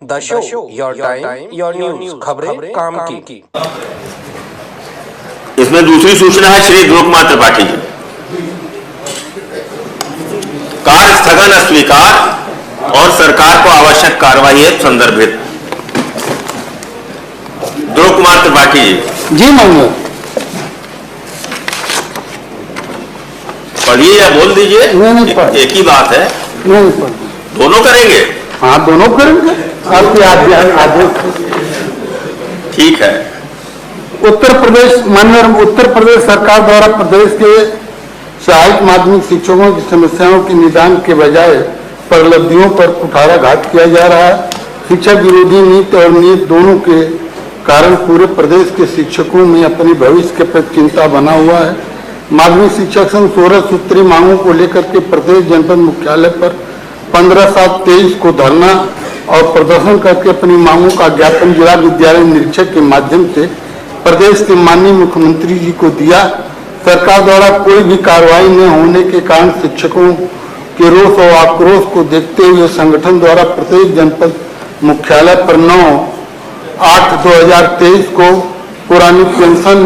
The show, your time, your news, खबरें काम की। इसमें दूसरी सूचना है श्री ध्रुव कुमार त्रिपाठी जी। कार्य स्थगन अस्वीकार और सरकार को आवश्यक कार्रवाई है संदर्भित। ध्रुव कुमार त्रिपाठी जी माननीय। पढ़िए या बोल दीजिए। एक ही बात है। नहीं दोनों करेंगे। हाँ दोनों करेंगे, आपकी आदेश। ठीक है। उत्तर प्रदेश सरकार द्वारा प्रदेश के सहायक माध्यमिक शिक्षकों की समस्याओं के निदान के बजाय प्रलब्धियों पर कुठाराघात किया जा रहा है। शिक्षक विरोधी नीति और नीति दोनों के कारण पूरे प्रदेश के शिक्षकों में अपने भविष्य के प्रति चिंता बना हुआ है। माध्यमिक शिक्षक संघ 16 सूत्री मांगों को लेकर के प्रदेश जनपद मुख्यालय पर 15/7/23 को धरना और प्रदर्शन करके अपनी मांगों का ज्ञापन जिला विद्यालय निरीक्षक के माध्यम से प्रदेश के माननीय मुख्यमंत्री जी को दिया। सरकार द्वारा कोई भी कार्रवाई न होने के कारण शिक्षकों के रोष और आक्रोश को देखते हुए संगठन द्वारा प्रत्येक जनपद मुख्यालय पर 9/8/2023 को पुरानी पेंशन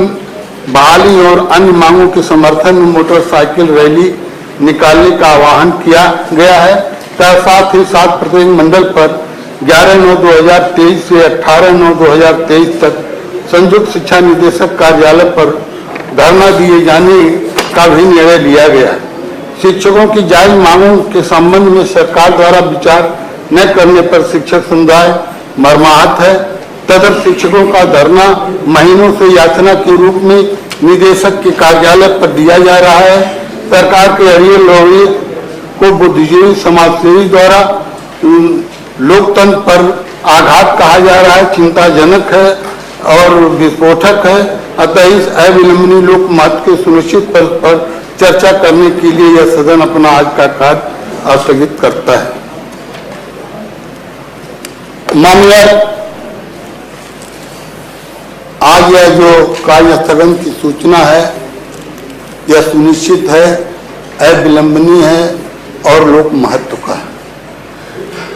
बहाली और अन्य मांगों के समर्थन में मोटरसाइकिल रैली निकालने का आह्वान किया गया है। साथ ही साथ प्रत्येक मंडल पर 11/9/2023 से 18/9/2023 तक संयुक्त शिक्षा निदेशक कार्यालय पर धरना दिए जाने का भी निर्णय लिया गया। शिक्षकों की जायज मांगों के संबंध में सरकार द्वारा विचार न करने पर शिक्षक समुदाय मर्माहत है। तदर शिक्षकों का धरना महीनों से याचना के रूप में निदेशक के कार्यालय पर दिया जा रहा है। सरकार के हरियर लोही को बुद्धिजीवी समाजसेवी द्वारा लोकतंत्र पर आघात कहा जा रहा है, चिंताजनक है और विस्फोटक है। अतः इस अविलंबनीय लोक मत के सुनिश्चित पर चर्चा करने के लिए यह सदन अपना आज का कार्य स्थगित करता है। माननीय, आज यह जो कार्य स्थगन की सूचना है यह सुनिश्चित है, अविलंबनीय है और लोक महत्व का है।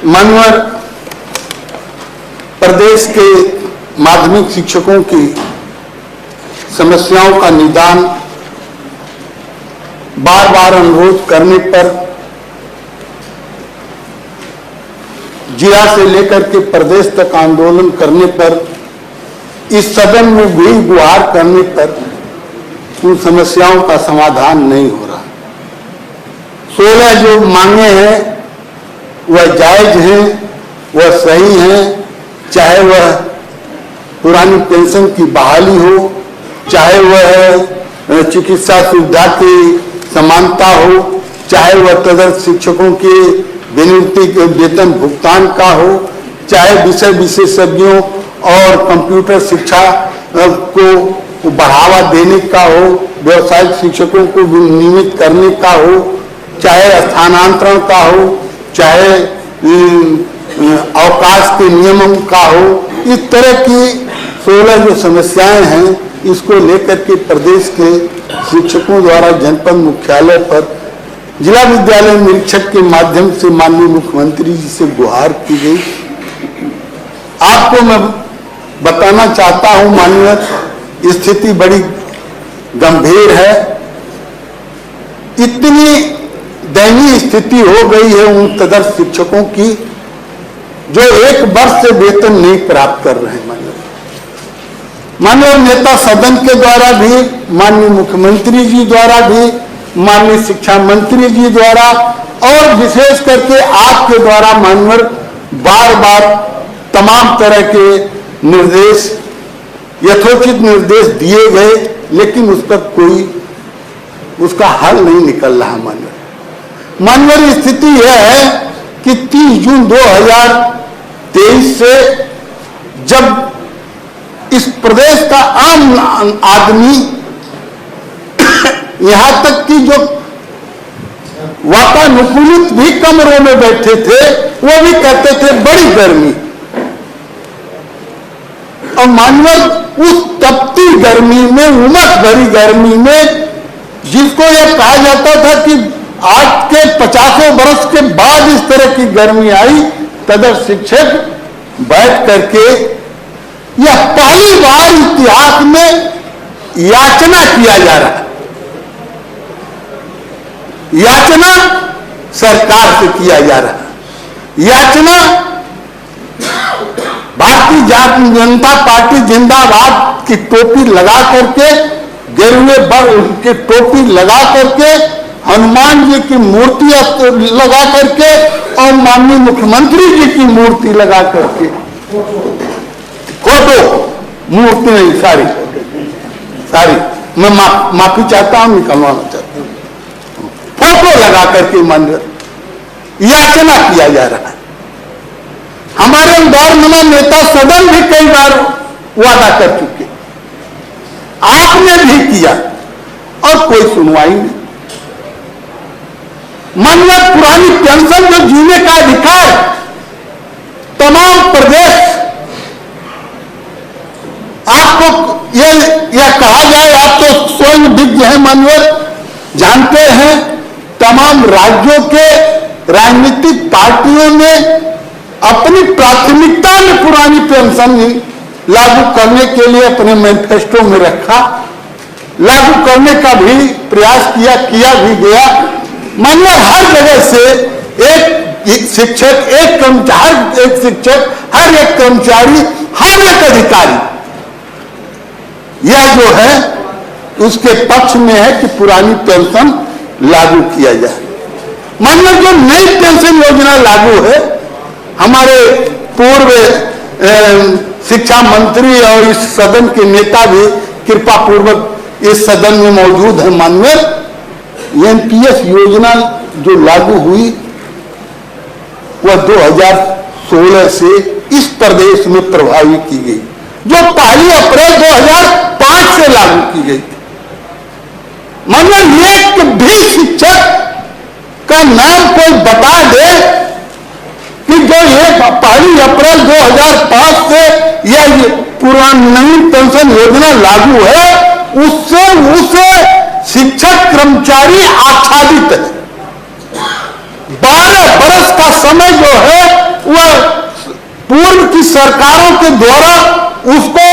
माननीय, प्रदेश के माध्यमिक शिक्षकों की समस्याओं का निदान बार बार अनुरोध करने पर जिला से लेकर के प्रदेश तक आंदोलन करने पर इस सदन में भी गुहार करने पर उन समस्याओं का समाधान नहीं हो रहा। 16 जो मांगे हैं वह जायज हैं, वह सही हैं, चाहे वह पुरानी पेंशन की बहाली हो, चाहे वह चिकित्सा सुविधा की समानता हो, चाहे वह तदर्थ शिक्षकों के विनियुक्ति के वेतन भुगतान का हो, चाहे विषय विशेषज्ञों और कंप्यूटर शिक्षा को बढ़ावा देने का हो, व्यावसायिक शिक्षकों को नियमित करने का हो, चाहे स्थानांतरण का हो, चाहे अवकाश के नियमों का हो। इस तरह की 16 जो समस्याएं हैं इसको लेकर के प्रदेश के शिक्षकों द्वारा जनपद मुख्यालय पर जिला विद्यालय निरीक्षक के माध्यम से माननीय मुख्यमंत्री जी से गुहार की गई। आपको मैं बताना चाहता हूं माननीय, स्थिति बड़ी गंभीर है। इतनी दयनीय स्थिति हो गई है उन तदर्थ शिक्षकों की जो 1 वर्ष से वेतन नहीं प्राप्त कर रहे हैं। माननीय नेता सदन के द्वारा भी, माननीय मुख्यमंत्री जी द्वारा भी, माननीय शिक्षा मंत्री जी द्वारा और विशेष करके आपके द्वारा माननीय बार बार तमाम तरह के निर्देश, यथोचित निर्देश दिए गए, लेकिन उस पर कोई उसका हल नहीं निकल रहा। माननीय स्थिति यह है कि 30 जून 2023 से जब इस प्रदेश का आम आदमी यहां तक कि जो वातानुकूलित भी कमरों में बैठे थे वो भी कहते थे बड़ी गर्मी। और माननीय, उस तपती गर्मी में, उमस भरी गर्मी में, जिसको यह कहा जाता था कि आज के 50 वर्ष के बाद इस तरह की गर्मी आई, तदर शिक्षक बैठ करके यह पहली बार इतिहास में याचना किया जा रहा है। याचना सरकार से किया जा रहा है। याचना भारतीय जनता पार्टी जिंदाबाद की टोपी लगा करके, गेरुए की टोपी लगा करके, हनुमान जी की मूर्ति लगा करके और माननीय मुख्यमंत्री जी की मूर्ति लगा करके, फोटो मूर्ति नहीं, सारी मैं माफी चाहता हूं, निकलवाना चाहता हूं, फोटो लगा करके मंदिर याचना किया जा रहा है। हमारे गौरनुमा नेता सदन भी कई बार वादा कर चुके, आपने भी किया और कोई सुनवाई नहीं। माननीय पुरानी पेंशन जो जीने का अधिकार तमाम प्रदेश, आपको यह कहा जाए, आप तो स्वयं विज्ञ हैं, माननीय जानते हैं, तमाम राज्यों के राजनीतिक पार्टियों ने अपनी प्राथमिकता में पुरानी पेंशन लागू करने के लिए अपने मैनिफेस्टो में रखा, लागू करने का भी प्रयास किया भी गया। मानिए हर जगह से एक शिक्षक, एक कर्मचारी, एक शिक्षक, हर एक कर्मचारी, हर एक अधिकारी यह जो है उसके पक्ष में है कि पुरानी पेंशन लागू किया जाए। मानिए जो नई पेंशन योजना लागू है, हमारे पूर्व शिक्षा मंत्री और इस सदन के नेता भी कृपा पूर्वक इस सदन में मौजूद है। माननीय एनपीएस योजना जो लागू हुई वह 2016 से इस प्रदेश में प्रभावी की गई, जो 1 अप्रैल 2005 से लागू की गई। माननीय एक भी शिक्षक का नाम कोई बता दे कि जो ये 1 अप्रैल 2005 से यह पुरानी पेंशन योजना लागू है, उससे शिक्षक कर्मचारी आच्छादित है। 12 बरस का समय जो है वह पूर्व की सरकारों के द्वारा उसको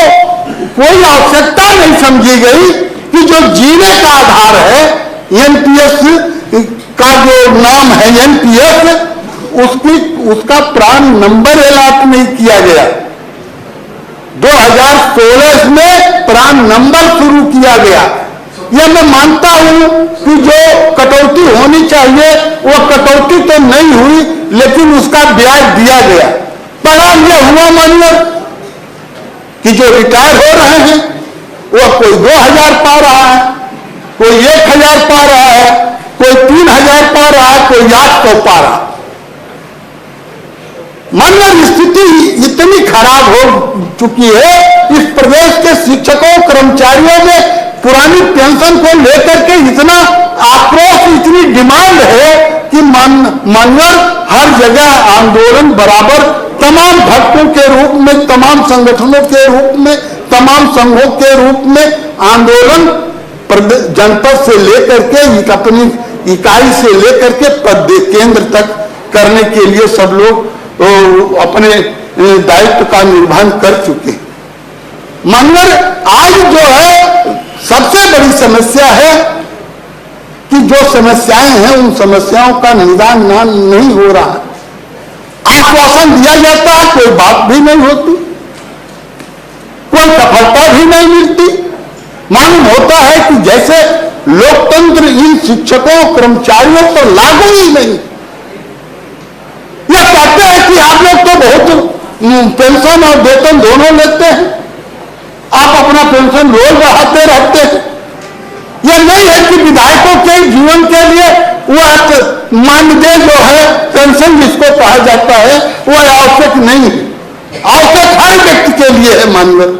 कोई आवश्यकता नहीं समझी गई कि जो जीने का आधार है, एनपीएस का जो नाम है एनपीएस, उसका प्राण नंबर अलॉट नहीं किया गया। 2016 में प्राण नंबर शुरू किया गया। यह मैं मानता हूं कि जो कटौती होनी चाहिए वह कटौती तो नहीं हुई, लेकिन उसका ब्याज दिया गया। परिणाम यह हुआ मानिए कि जो रिटायर हो रहे हैं वह कोई 2000 पा रहा है, कोई 1000 पा रहा है, कोई 3000 पा रहा है, कोई 800 पा रहा है। माननीय स्थिति इतनी खराब हो चुकी है, इस प्रदेश के शिक्षकों कर्मचारियों में पुरानी पेंशन को लेकर के इतना आक्रोश, इतनी डिमांड है कि माननीय हर जगह आंदोलन बराबर तमाम भक्तों के रूप में, तमाम संगठनों के रूप में, तमाम संघों के रूप में आंदोलन जनपद से लेकर के अपनी इकाई से लेकर के केंद्र तक करने के लिए सब लोग अपने दायित्व का निर्वहन कर चुके। मगर आज जो है सबसे बड़ी समस्या है कि जो समस्याएं हैं उन समस्याओं का निदान नहीं हो रहा है। आश्वासन दिया जाता है, कोई बात भी नहीं होती, कोई सफलता भी नहीं मिलती। मालूम होता है कि जैसे लोकतंत्र इन शिक्षकों कर्मचारियों पर लागू ही नहीं। यह कहते हैं कि आप लोग तो बहुत पेंशन और वेतन दोनों लेते हैं, आप अपना पेंशन रोज बढ़ाते रहते हैं। यह नहीं है कि विधायकों के जीवन के लिए वह मानदेय जो है पेंशन जिसको कहा जाता है वह आवश्यक नहीं है, आवश्यक हर व्यक्ति के लिए है। मानव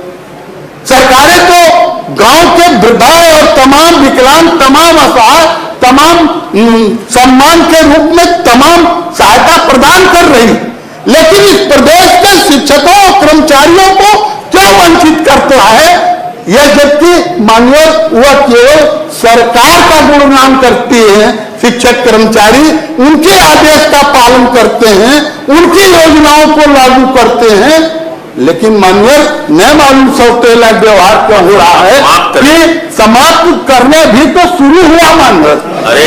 सरकारें तो गांव के वृद्धा और तमाम विकलांग, तमाम असहाय, तमाम सम्मान के रूप में तमाम सहायता प्रदान कर रही, लेकिन इस प्रदेश के शिक्षकों और कर्मचारियों को क्यों वंचित करता है? यह जबकि माननीय वह केवल सरकार का गुणगान करती है, शिक्षक कर्मचारी उनके आदेश का पालन करते हैं, उनकी योजनाओं को लागू करते हैं, लेकिन माननीय न मालूम सौतेला व्यवहार क्यों हो रहा है कि समाप्त करने भी तो शुरू हुआ माननीय। अरे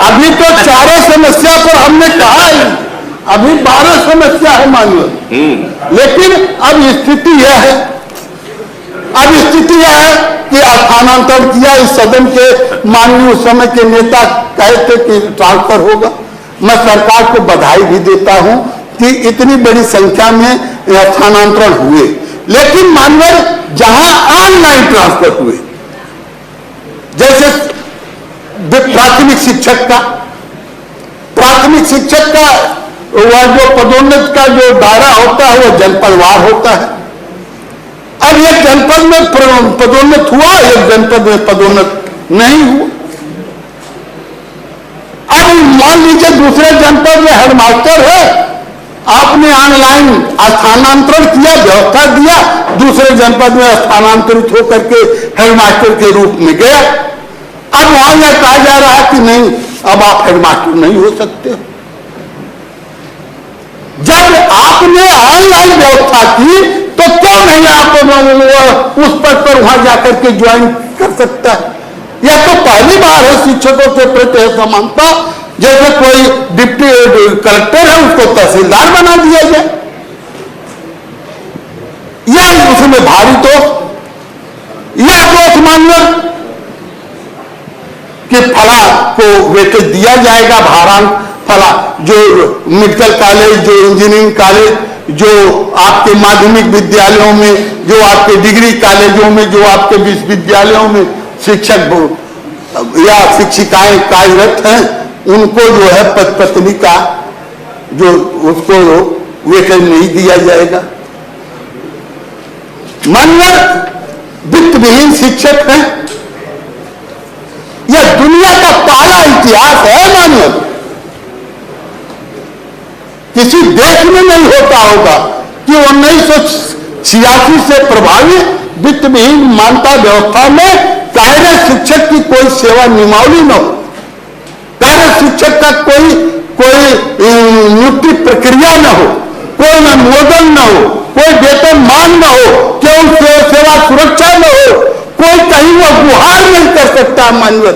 अभी तो चारों समस्या पर हमने कहा है, अभी 12 समस्या है माननीय। लेकिन अब स्थिति यह है, कि स्थानांतरण किया इस सदन के माननीय उस समय के नेता कहते कि ट्रांसफर होगा। मैं सरकार को बधाई भी देता हूं कि इतनी बड़ी संख्या में स्थानांतरण हुए, लेकिन माननीय जहां ऑनलाइन ट्रांसफर हुए, जैसे प्राथमिक शिक्षक का वह जो पदोन्नत का जो दायरा होता है वह जनपदवार होता है। अब एक जनपद में पदोन्नत हुआ, एक जनपद में पदोन्नत नहीं हुआ। अब मान लीजिए दूसरे जनपद में हेडमास्टर है, आपने ऑनलाइन स्थानांतरण किया, व्यवस्था दिया, दूसरे जनपद में स्थानांतरित होकर के हेडमास्टर के रूप में गया। अब वहां यह कहा जा रहा है कि नहीं, अब आप हेडमास्टर नहीं हो सकते। जब आपने ऑनलाइन व्यवस्था की तो क्यों नहीं आप उस पद पर वहां जाकर के ज्वाइन कर सकता है? यह तो पहली बार है शिक्षकों के प्रति समानता। जैसे कोई डिप्टी कलेक्टर है उसको तहसीलदार बना दिया जाए, यह उसमें भारी दोष, यह दोष मानना कि फला को वेटेज दिया जाएगा, भारांक फला, जो मेडिकल कॉलेज, जो इंजीनियरिंग कॉलेज, जो आपके माध्यमिक विद्यालयों में, जो आपके डिग्री कॉलेजों में, जो आपके विश्वविद्यालयों में शिक्षक या शिक्षिकाएं कार्यरत हैं, उनको जो है पद पत्नी का जो उसको वेतन नहीं दिया जाएगा। माननीय वित्त विहीन शिक्षक हैं, यह दुनिया का पहला इतिहास है माननीय, किसी देश में नहीं होता होगा कि 1986 से प्रभावित वित्त विहीन मान्यता व्यवस्था में कार्यरत शिक्षक की कोई सेवा नियमावली न हो, कार्यरत शिक्षक का कोई नियुक्ति प्रक्रिया न हो, कोई अनुमोदन न हो, कोई वेतनमान न हो, केवल सेवा सुरक्षा न हो, कोई कहीं वो गुहार नहीं कर सकता। माननीय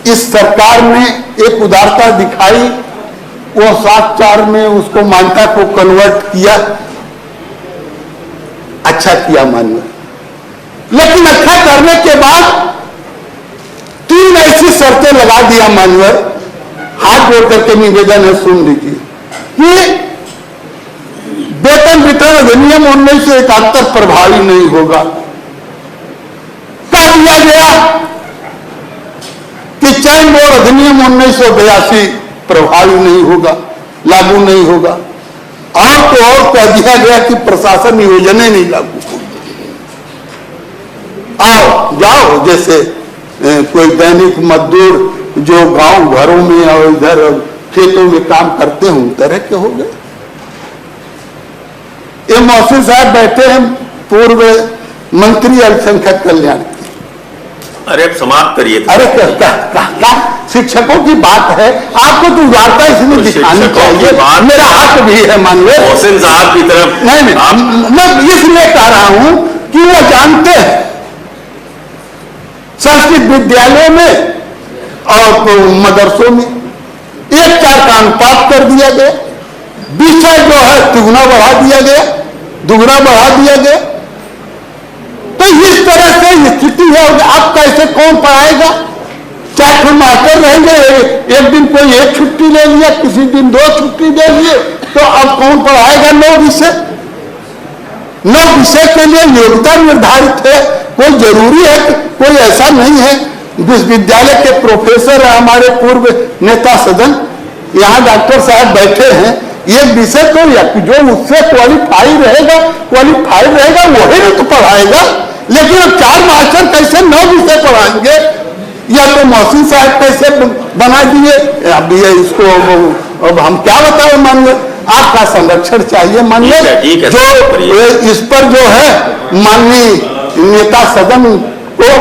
इस सरकार ने एक उदारता दिखाई, वो 7/4 में उसको मान्यता को कन्वर्ट किया, अच्छा किया माननीय। लेकिन अच्छा करने के बाद 3 ऐसी शर्तें लगा दिया माननीय, हाथ जोड़ करके निवेदन है सुन लीजिए, कि वेतन वितरण अधिनियम 1971 प्रभावी नहीं होगा। कह दिया गया कि चयन बोर्ड अधिनियम 1982 प्रभावी नहीं होगा, लागू नहीं होगा। और तो और कह दिया गया कि प्रशासन योजनाएं नहीं लागू होगी। आओ जाओ, जैसे कोई दैनिक मजदूर जो गांव घरों में और इधर खेतों में काम करते हैं, तरह के हो गए। ये मौसूम साहब बैठे हैं, पूर्व मंत्री अल्पसंख्यक कल्याण की। अरे अब समाप्त करिए। अरे क्या शिक्षकों की बात है, आपको तो उदारता इसमें दिखानी चाहिए, मेरा हक भी है माननीय। मोहसिन साहब की तरफ नहीं, मैं इसलिए कह रहा हूं कि वो जानते हैं संस्कृत विद्यालयों में और मदरसों में 1:4 का अनुपात कर दिया गया, विषय जो है दुगुना बढ़ा दिया गया, दुगुना बढ़ा दिया गया। तो इस तरह से स्थिति है, अब कैसे कौन पढ़ाएगा? 4 मास्टर रहेंगे, एक दिन कोई 1 छुट्टी ले लिया, किसी दिन 2 छुट्टी दे लिए, तो अब कौन पढ़ाएगा 9 विषय? 9 विषय के लिए योग्यता निर्धारित है, कोई जरूरी है, कोई ऐसा नहीं है। विश्वविद्यालय के प्रोफेसर है हमारे पूर्व नेता सदन, यहाँ डॉक्टर साहब बैठे हैं, ये विषय तो जो उससे क्वालिफाई रहेगा वही तो पढ़ाएगा। लेकिन अब 4 मास्टर कैसे 9 विषय पढ़ाएंगे? या तो मौसूम साहब कैसे बना दिए? अब ये इसको अब हम क्या बताएं? मानिए आपका संरक्षण चाहिए, मानिए जो इस पर जो है माननीय नेता सदन को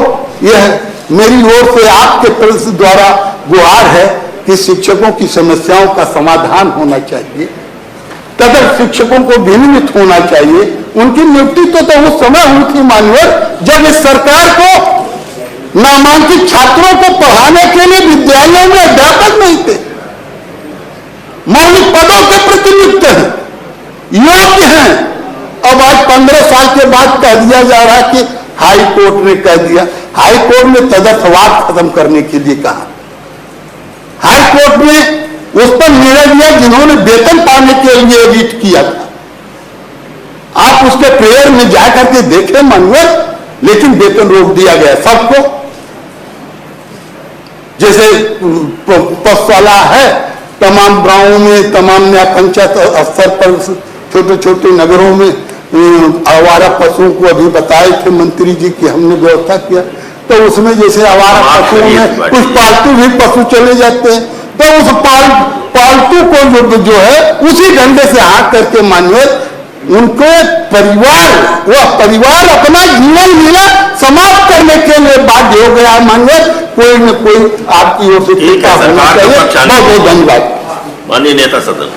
यह मेरी ओर से आपके प्रेस द्वारा गुहार है कि शिक्षकों की समस्याओं का समाधान होना चाहिए, तथा शिक्षकों को विनियमित होना चाहिए। उनकी नियुक्ति तो उस समय हुई थी माननीय, जब इस सरकार को नामांकित छात्रों को पढ़ाने के लिए विद्यालयों में अध्यापक नहीं थे, मौलिक पदों के प्रतिनियुक्त हैं, योग्य हैं। अब आज 15 साल के बाद कह दिया जा रहा है कि हाई कोर्ट ने कह दिया। हाई कोर्ट ने तदर्थवाद खत्म करने के लिए कहा। हाई कोर्ट ने उस पर निर्णय दिया जिन्होंने वेतन पाने के लिए रीट किया था। आप उसके प्रेयर में जाकर के देखें माननीय, लेकिन वेतन रोक दिया गया सबको। जैसे पशुशाला है, तमाम गांवों में, तमाम न्याय पंचायत स्तर पर, छोटे छोटे नगरों में आवारा पशुओं को अभी बताए थे मंत्री जी की हमने व्यवस्था किया। तो उसमें जैसे आवारा पशुओं में कुछ पालतू भी पशु चले जाते हैं, तो उस पालतू को जो है उसी डंडे से हाथ करके मानिए उनको वह परिवार अपना जीवन लीला समाप्त करने के लिए बाध्य हो गया। मानिए कोई न कोई आपकी ओर से टीका होना चाहिए। बहुत बहुत धन्यवाद। माननीय नेता सदन।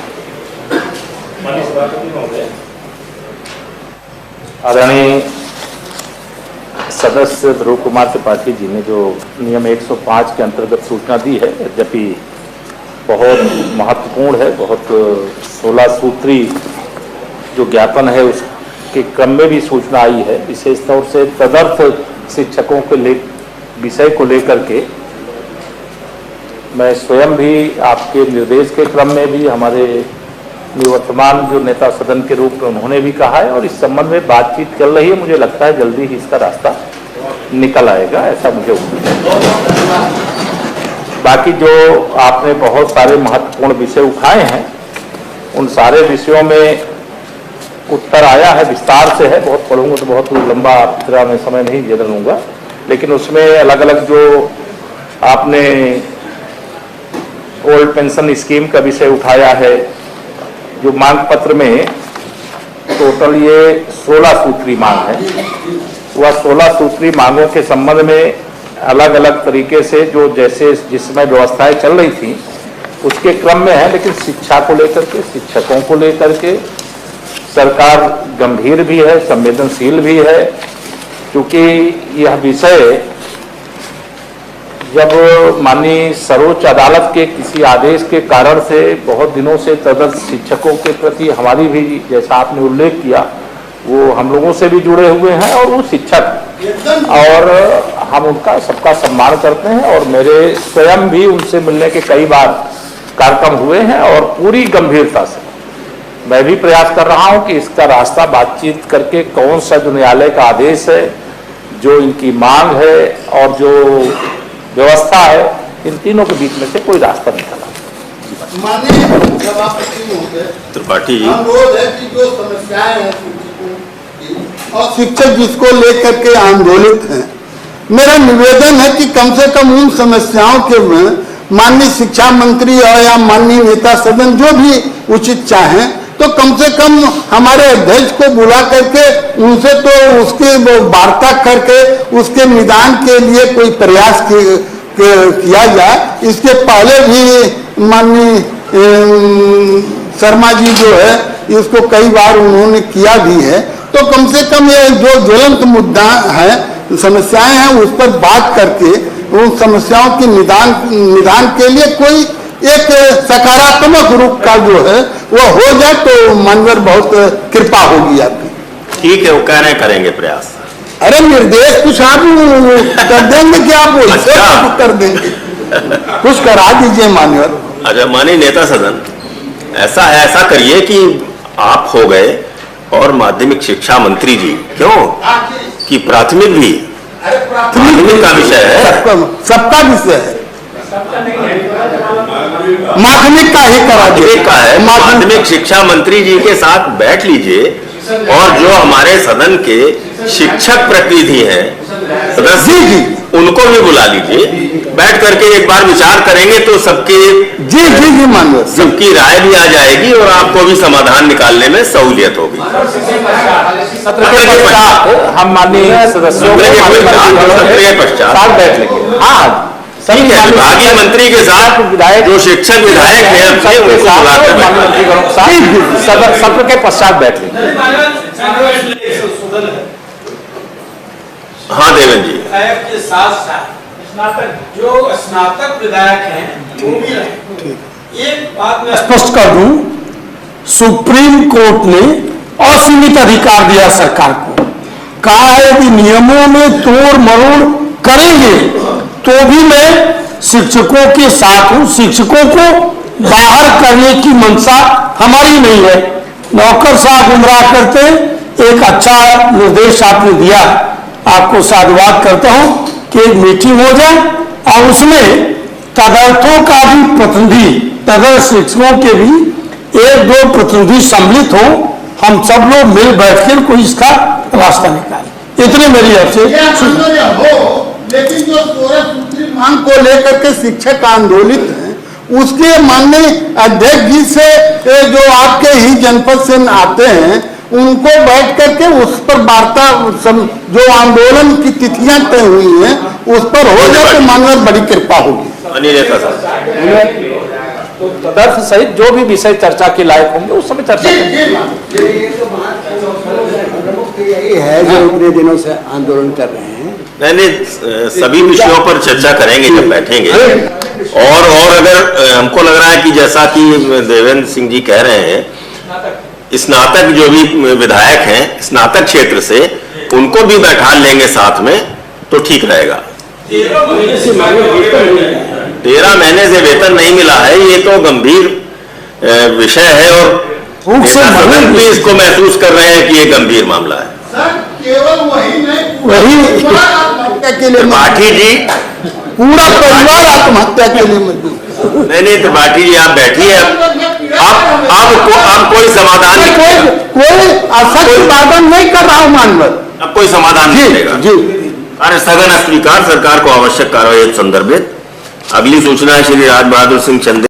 आदरणीय सदस्य ध्रुव कुमार त्रिपाठी जी ने जो नियम 105 के अंतर्गत सूचना दी है, यद्यपि बहुत महत्वपूर्ण है, बहुत 16 सूत्री जो ज्ञापन है उसके क्रम में भी सूचना आई है। विशेष तौर से तदर्थ शिक्षकों के विषय को लेकर के मैं स्वयं भी आपके निर्देश के क्रम में भी हमारे निवर्तमान जो नेता सदन के रूप में उन्होंने भी कहा है, और इस संबंध में बातचीत चल रही है। मुझे लगता है जल्दी ही इसका रास्ता निकल आएगा, ऐसा मुझे उम्मीद है। बाकी जो आपने बहुत सारे महत्वपूर्ण विषय उठाए हैं, उन सारे विषयों में उत्तर आया है, विस्तार से है। बहुत पढ़ूंगा तो बहुत लंबा पूरा मैं समय नहीं दे लूँगा, लेकिन उसमें अलग अलग जो आपने ओल्ड पेंशन स्कीम का विषय उठाया है, जो मांग पत्र में टोटल ये 16 सूत्री मांग है, वह 16 सूत्री मांगों के संबंध में अलग अलग तरीके से जो जैसे जिसमें व्यवस्थाएं चल रही थी उसके क्रम में है। लेकिन शिक्षा को लेकर के, शिक्षकों को लेकर के सरकार गंभीर भी है, संवेदनशील भी है, क्योंकि यह विषय जब माननीय सर्वोच्च अदालत के किसी आदेश के कारण से बहुत दिनों से तदर्थ शिक्षकों के प्रति हमारी भी, जैसा आपने उल्लेख किया, वो हम लोगों से भी जुड़े हुए हैं और वो शिक्षक, और हम उनका सबका सम्मान करते हैं। और मेरे स्वयं भी उनसे मिलने के कई बार कार्यक्रम हुए हैं, और पूरी गंभीरता से मैं भी प्रयास कर रहा हूँ कि इसका रास्ता बातचीत करके कौन सा जो न्यायालय का आदेश है, जो इनकी मांग है और जो व्यवस्था है, इन तीनों के बीच में से कोई रास्ता निकला। त्रिपाठी जी, अनुरोध है कि जो समस्याएं हैं और शिक्षक जिसको लेकर के आंदोलित हैं, मेरा निवेदन है कि कम से कम उन समस्याओं के में माननीय शिक्षा मंत्री और या माननीय नेता सदन जो भी उचित चाहें, तो कम से कम हमारे अध्यक्ष को बुला करके उनसे तो उसके वार्ता करके उसके निदान के लिए कोई प्रयास किया जाए। इसके पहले भी माननीय शर्मा जी जो है इसको कई बार उन्होंने किया भी है। तो कम से कम ये जो ज्वलंत मुद्दा है, समस्याएं हैं, उस पर बात करके उन समस्याओं के निदान के लिए कोई एक सकारात्मक रूप का जो है वो हो जाए तो मानवर बहुत कृपा होगी आपकी। ठीक है, वो कह रहे करेंगे प्रयास। अरे निर्देश कुछ आप कर देंगे कि आप अच्छा। कर देंगे, कुछ करा दीजिए मानवर। अच्छा, माननीय नेता सदन, ऐसा करिए कि आप हो गए और माध्यमिक शिक्षा मंत्री जी, क्यों कि प्राथमिक भी माध्यमिक का विषय है, सबका विषय है, माध्यमिक का ही करा माध्यमिक का है। माध्यमिक शिक्षा मंत्री जी के साथ बैठ लीजिए और जो हमारे सदन के शिक्षक प्रतिनिधि हैं सदस्य जी, उनको भी बुला लीजिए। बैठ करके एक बार विचार करेंगे तो सबकी जी मानो सबकी राय भी आ जाएगी और आपको भी समाधान निकालने में सहूलियत होगी। सत्र के पश्चात हम माननीय सदस्यों को सत्र के पश्चात साथ बैठ लेंगे। हाँ, ठीक है, विभागीय मंत्री के साथ विधायक जो शिक्षक विधायक हैं अपने सबके उनको साथ बुला और कर माननीय बैठा मंत्रीगणों के साथ सत्र के पश्चात बैठ लेंगे। हाँ देवेंद्र जी, विधायक के साथ साथ जो स्नातक विधायक हैं वो भी रहे। एक बात मैं स्पष्ट कर दूं, सुप्रीम कोर्ट ने असीमित अधिकार दिया सरकार को, कहा है कि नियमों में तोड़ मरोड़ करेंगे तो भी मैं शिक्षकों के साथ हूं, शिक्षकों को बाहर करने की मंशा हमारी नहीं है। नौकरशाह गुमराह करते, एक अच्छा निर्देश आपने दिया, आपको साधुवाद करता हूं कि एक मीटिंग हो जाए और उसमें तदर्थों का भी प्रतिनिधि, तदर्थ शिक्षकों के भी एक दो प्रतिनिधि सम्मिलित हो, हम सब लोग मिल बैठकर कोई इसका रास्ता निकाले। इतने मेरी आपसे हो, लेकिन जो 16 सूत्री मांग को लेकर के शिक्षक आंदोलित हैं, उसके माननीय अध्यक्ष जी से जो आपके ही जनपद से आते हैं, उनको बैठ करके उस पर वार्ता, जो आंदोलन की तिथियां तय हुई हैं उस पर हो जाए तो माननीय बड़ी कृपा होगी। अनिल नेता साहब, तो तदर्थ सहित जो भी विषय चर्चा के लायक होंगे उस समय चर्चा करेंगे। यही है जो इतने दिनों से आंदोलन कर रहे हैं। नहीं, सभी विषयों पर चर्चा करेंगे जब बैठेंगे। और अगर हमको लग रहा है कि जैसा कि देवेंद्र सिंह जी कह रहे हैं, स्नातक जो भी विधायक हैं स्नातक क्षेत्र से, उनको भी बैठा लेंगे साथ में तो ठीक रहेगा। 13 महीने से वेतन नहीं मिला है, ये तो गंभीर विषय है और सदन भी इसको महसूस कर रहे हैं कि ये गंभीर मामला है। सर, केवल वही नहीं, वही आत्महत्या के लिए त्रिपाठी जी, पूरा परिवार आत्महत्या के लिए मजबूर। नहीं त्रिपाठी जी, आप बैठिए। अब कोई समाधान नहीं मिलेगा। कोई असत्य समाधान नहीं कर रहा हूं मानव, अब कोई समाधान नहीं मिलेगा। जी कार्य स्थगन अस्वीकार, सरकार को आवश्यक कार्रवाई संदर्भित। अगली सूचना है श्री राज बहादुर सिंह चंदे।